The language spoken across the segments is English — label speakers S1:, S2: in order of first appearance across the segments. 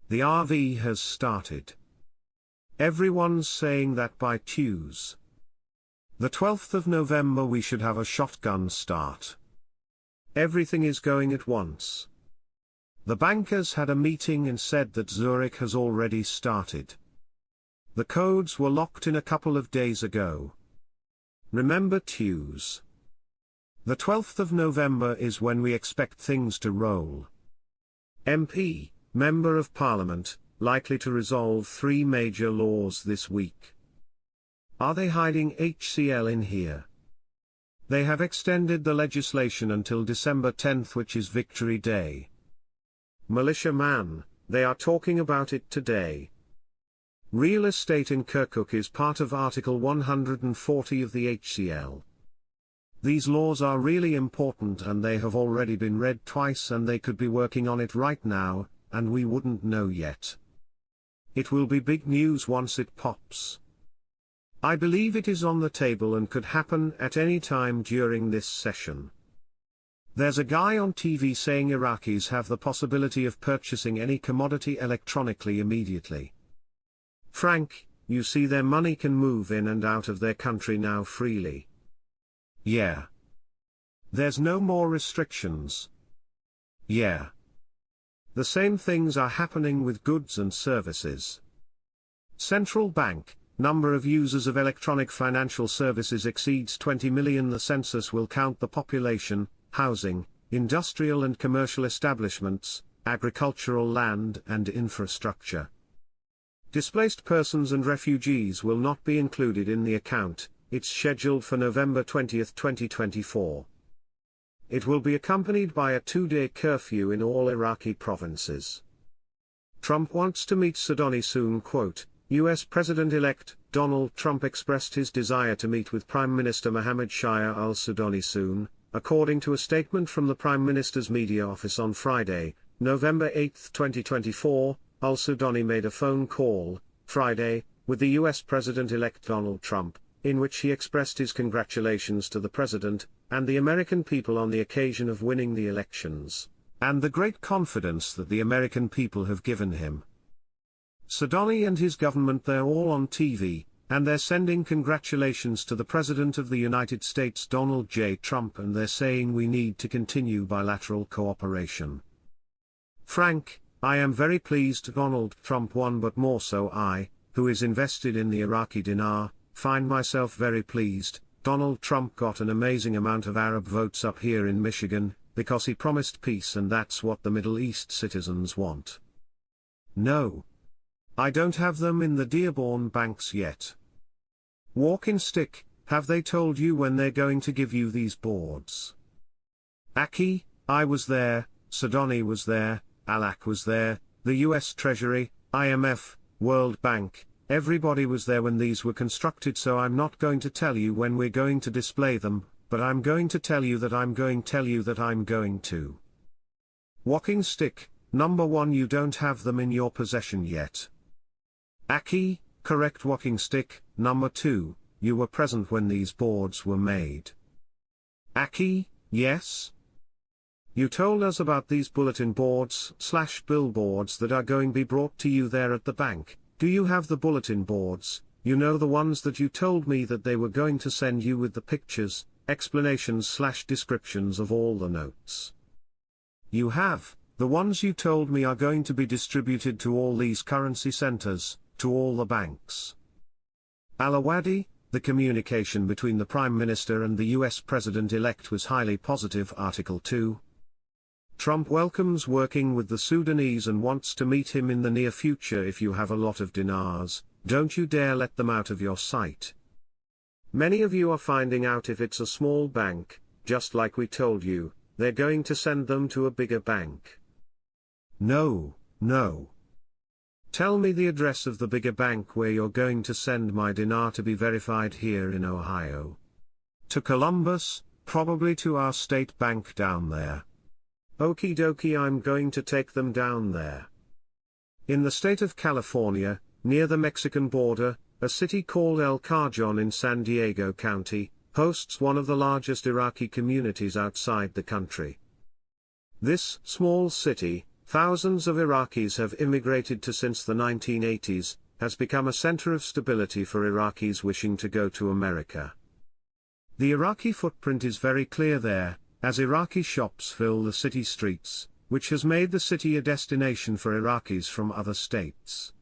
S1: The RV has started. Everyone's saying that by Tues, the 12th of November, we should have a shotgun start. Everything is going at once. The bankers had a meeting and said that Zurich has already started. The codes were locked in a couple of days ago. Remember Tues. The 12th of November is when we expect things to roll. MP, Member of Parliament, likely to resolve 3 major laws this week. Are they hiding HCL in here? They have extended the legislation until December 10th, which is Victory Day. Militia man, they are talking about it today. Real estate in Kirkuk is part of Article 140 of the HCL. These laws are really important and they have already been read twice, and they could be working on it right now, and we wouldn't know yet. It will be big news once it pops. I believe it is on the table and could happen at any time during this session. There's a guy on TV saying Iraqis have the possibility of purchasing any commodity electronically immediately. Frank, you see, their money can move in and out of their country now freely. Yeah. There's no more restrictions. Yeah. The same things are happening with goods and services. Central bank, number of users of electronic financial services exceeds 20 million. The census will count the population, housing, industrial and commercial establishments, agricultural land and infrastructure. Displaced persons and refugees will not be included in the account. It's scheduled for November 20, 2024. It will be accompanied by a 2-day curfew in all Iraqi provinces. Trump wants to meet Sudani soon. Quote, U.S. President-elect Donald Trump expressed his desire to meet with Prime Minister Mohammed Shia al-Sudani soon, according to a statement from the Prime Minister's media office on Friday, November 8, 2024. Al-Sudani made a phone call, Friday, with the U.S. President-elect Donald Trump, in which he expressed his congratulations to the President and the American people on the occasion of winning the elections, and the great confidence that the American people have given him. Sudani and his government, they're all on TV, and they're sending congratulations to the President of the United States, Donald J. Trump, and they're saying we need to continue bilateral cooperation. Frank, I am very pleased Donald Trump won, but more so I, who is invested in the Iraqi dinar, find myself very pleased. Donald Trump got an amazing amount of Arab votes up here in Michigan, because he promised peace, and that's what the Middle East citizens want. No. I don't have them in the Dearborn banks yet. Walking stick, have they told you when they're going to give you these boards? Aki, I was there, Sudani was there, Alak was there, the US Treasury, IMF, World Bank, everybody was there when these were constructed, so I'm not going to tell you when we're going to display them, but I'm going to tell you that I'm going to. Walking stick, number 1, you don't have them in your possession yet. Aki, correct. Walking stick, number 2, you were present when these boards were made. Aki, yes. You told us about these bulletin boards / billboards that are going to be brought to you there at the bank. Do you have the bulletin boards? You know, the ones that you told me that they were going to send you with the pictures, explanations / descriptions of all the notes. You have. The ones you told me are going to be distributed to all these currency centers, to all the banks. Alawadi, the communication between the Prime Minister and the US President-elect was highly positive. Article 2. Trump welcomes working with the Sudanese and wants to meet him in the near future. If you have a lot of dinars, don't you dare let them out of your sight. Many of you are finding out if it's a small bank, just like we told you, they're going to send them to a bigger bank. No. Tell me the address of the bigger bank where you're going to send my dinar to be verified here in Ohio. To Columbus, probably to our state bank down there. Okie dokie, I'm going to take them down there. In the state of California, near the Mexican border, a city called El Cajon in San Diego County, hosts one of the largest Iraqi communities outside the country. This small city, thousands of Iraqis have immigrated to since the 1980s, has become a center of stability for Iraqis wishing to go to America. The Iraqi footprint is very clear there, as Iraqi shops fill the city streets, which has made the city a destination for Iraqis from other states.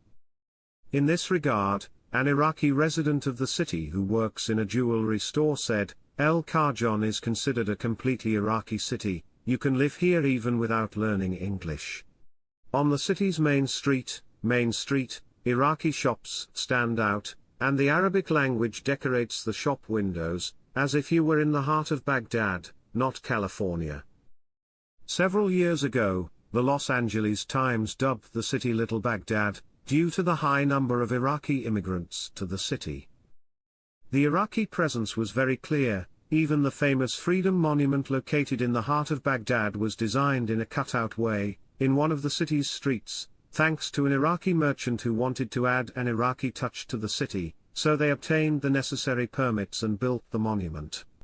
S1: In this regard, an Iraqi resident of the city who works in a jewelry store said, El Kharjan is considered a completely Iraqi city. You can live here even without learning English. On the city's main street, Iraqi shops stand out, and the Arabic language decorates the shop windows, as if you were in the heart of Baghdad, not California. Several years ago, the Los Angeles Times dubbed the city Little Baghdad, due to the high number of Iraqi immigrants to the city. The Iraqi presence was very clear. Even the famous Freedom Monument located in the heart of Baghdad was designed in a cutout way, in one of the city's streets, thanks to an Iraqi merchant who wanted to add an Iraqi touch to the city, so they obtained the necessary permits and built the monument.